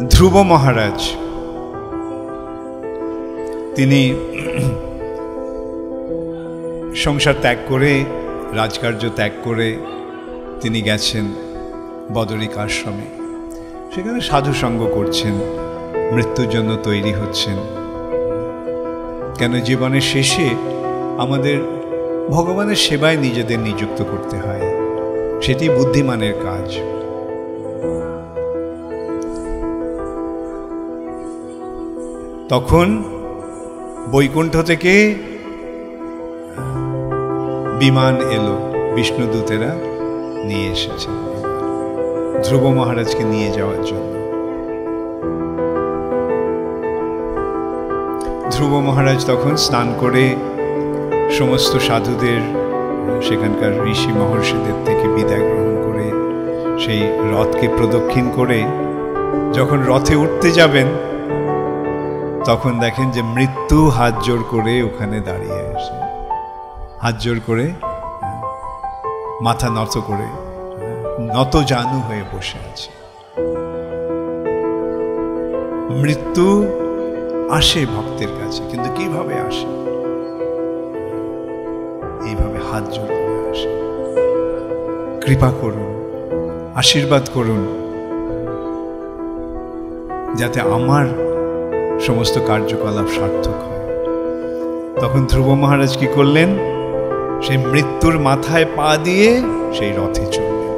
ধ্রুব মহারাজ তিনি সংসার ত্যাগ করে, রাজকার্য ত্যাগ করে তিনি গেছেন বদরিক আশ্রমে। সেখানে সাধু সঙ্গ করছেন, মৃত্যুর জন্য তৈরি হচ্ছেন। কেন জীবনের শেষে আমাদের ভগবানের সেবায় নিজেদের নিযুক্ত করতে হয়, সেটি বুদ্ধিমানের কাজ। তখন বৈকুণ্ঠ থেকে বিমান এলো, বিষ্ণুদূতেরা নিয়ে এসেছে ধ্রুব মহারাজকে নিয়ে যাওয়ার জন্য। ধ্রুব মহারাজ তখন স্নান করে সমস্ত সাধুদের, সেখানকার ঋষি মহর্ষিদের থেকে বিদায় গ্রহণ করে সেই রথকে প্রদক্ষিণ করে যখন রথে উঠতে যাবেন, তখন দেখেন যে মৃত্যু হাত জোড় করে ওখানে দাঁড়িয়ে আছে, হাত জোড় করে, মাথা নত করে, নত জানু হয়ে বসে আছে। মৃত্যু আসে ভক্তের কাছে, কিন্তু কিভাবে আসে? এইভাবে হাত জোড় করে আসে। কৃপা করুন, আশীর্বাদ করুন, যাতে আমার সমস্ত কার্যকলাপ সার্থক হয়। তখন ধ্রুব মহারাজ কি করলেন? সেই মৃত্যুর মাথায় পা দিয়ে সেই রথে চললেন।